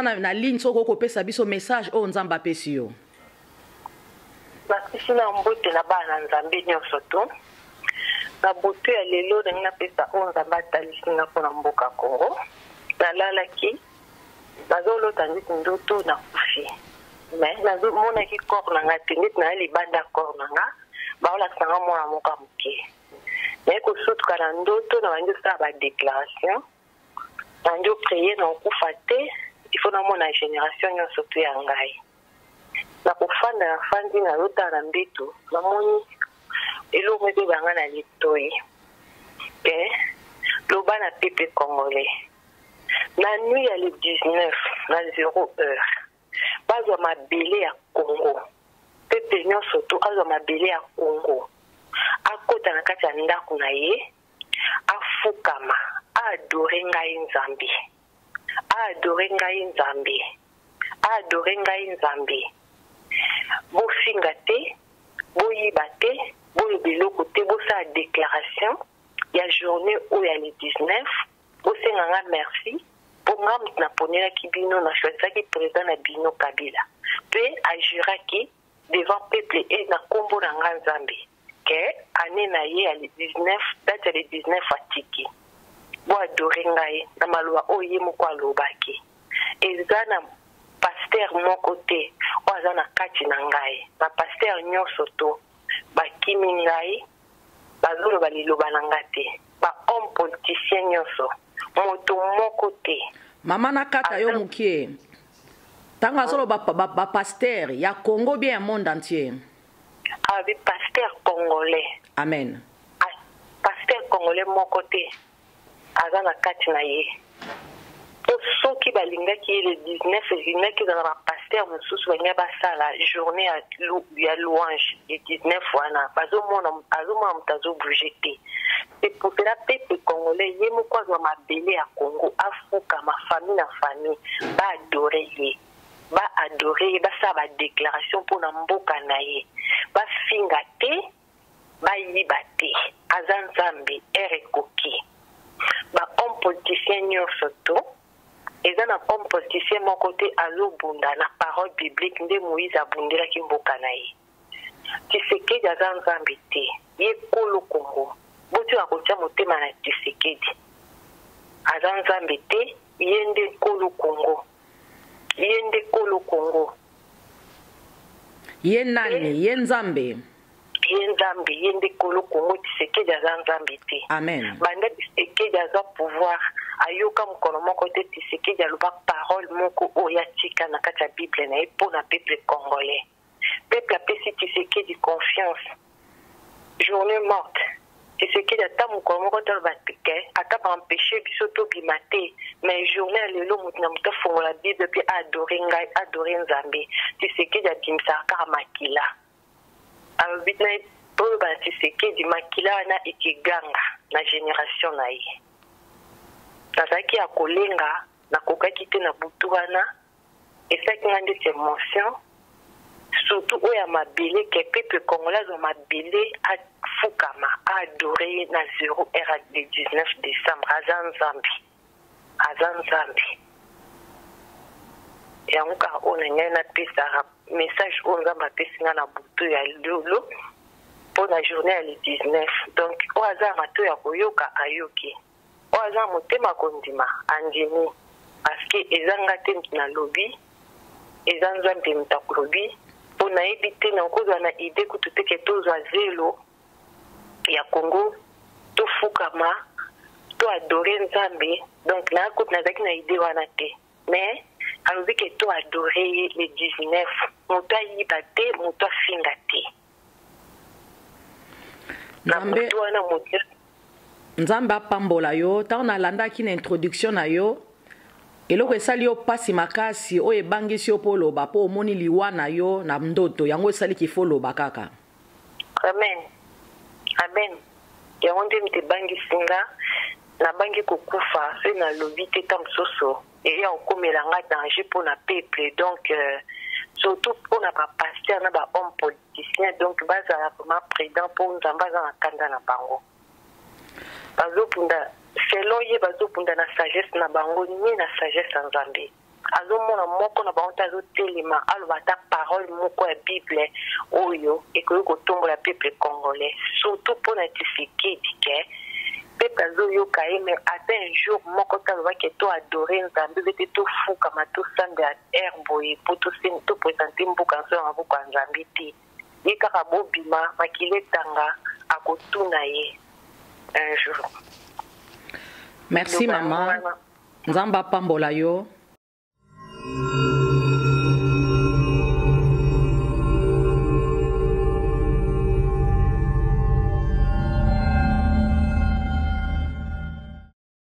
na ligne soko ko pesa biso message o nzamba pesi yo. Bakisi na mbote na bana nzambe nyonso to. Na bote ya lelo na pesa o nzamba talisi na pona mboka Kongo. Na lalaki nazolo tandiki ndoto na kufi. Mais nazo mona ki corps na ngati nit na libanda corps na nga. Baola sanga mona moka muke. Mais ko sout kana ndoto na wanjo sa ba déclaration. Nanjo prier na kufa te, il faut na mona génération nyonso to ya ngai. Na kufanda na fandi na lota na mbeto, na moni elo mebe banga na litoi. Loba na peuple congolais. Na nuit ya le 19 na 0 heure. Bazwa mabele ya Congo. Peuple nyonso to azwa mabele ya Congo. Akota na kati ya ndako na ye, afukama, adore ngai nzambe. Adore ngai nzambe. Adore ngai nzambe. Bofinga te, boyiba te, boyebiloko te, bosa déclaration ya journée où ya le 19, bosenganga merci, bonga na ponela ki bino na choisaki président na bino Kabila. Pe ajuraki devant peuple et na kombo na nga nzambe. Que année na ye ya le 19, date ya le 19 atiki. Bo adore ngai na maluwa oye moko alobaki. Eza na pasteur mon côté, oaza na kati na ngai. Na pasteur nyonso to bakimi ngai bazolo baliloba na ngate. Ba homme politicien nyonso moto mon côté. Mama na kata yo mukie. Tanga solo ba pasteur ya Congo bien monde entier. Avec pasteur congolais. Amen. Pasteur congolais mon côté. Aza na kati na ye. Ceux qui balinga qui est le 19 juillet qui dans la pasteur mususu banya basa la journée ya louange le 19 wana azomona mutazo bougeter. C'est pour cela peuple congolais yemo kwa za mabele ya Congo afuka ma famille na famille ba adorer ye. Ba adorer ba sa ba déclaration pour na mboka na ye. Ba finga te ba yiba te azanzambe erekoki. Ba homme politicien nyonso to et dans un homme politicien mon côté azo bunda na parole biblique nde Moïse abundela ki mboka na ye. Tshisekedi azanzambe te ye kolo Congo. Botu akotia motema na Tshisekedi. Azanzambe te yende kolo Congo. Yende kolo Congo. Ye nani, ye nzambe. Yenzambe yende kolo Congo Tshisekedi azanzambe te. Amen. Banda Tshisekedi aza pouvoir ayoka mkono moko te Tshisekedi aloba parole moko oya tika na kati ya Bible na ye pona peuple congolais. Peuple apesi Tshisekedi confiance. Journée morte. Tshisekedi ata mkono moko te aloba tike ata ba empêcher biso to bimate mais journée lelo mutu na mutu fongola Bible pe adorer ngai adorer nzambe. Tshisekedi abimisa kaka makila. Albitna pour ba Tshisekedi makila na ikiganga na génération na ye. Nazaki ya kolenga na kokaki te na butu wana esaki ngande émotion surtout oya mabele ke peuple congolais o mabele a fukama a adoré na 0 heure le 19 décembre azanzambi ya muka ona nyana pesa message on ngamba pesa na butu ya lolo pour la journée le 19 donc oaza mato ya koyoka ayoki oaza motema kondima anjini parce que ezanga te na lobby ezanzambe mtakulobi pona ebite na kozwa na idée kututeke tozwa zelo ya Congo to fukama to adorer nzambe donc na kout na zaki na idée wana te mais alobi ke to adorer le 19 moto ayiba te moto afinga te na moto wana moto Nzamba pambola yo ta na landaki na introduction na yo eloko esali yo pasi makasi o ebangisi yo poloba po omoni liwa na yo na ndoto yango esali kifo loba kaka. Amen. Amen. Yango nde mte bangisi nga na bangi kokufa se na lobi te tam soso et ya okomela nga danger pour na peuple donc surtout pour na ba pasteur na ba homme politicien donc bazala vraiment président pour nzamba za na kanda na bango. Bazopunda selon ye bazopunda na sagesse na bango ni na sagesse nzambe azomona moko na bango te azotelema aloba ata parole moko ya bible oyo ekoki kotombola peuple congolais surtout mpona Tshisekedi ke peuple azoyoka ye mais ata un jour moko te alobaki toadore nzambe bete tofukama tosambela aire boye mpo topresente mboka nso ya maboko ya nzambe te ye kaka bobima makili etanga akotuna ye un jour. Merci maman. Nzamba pambola yo.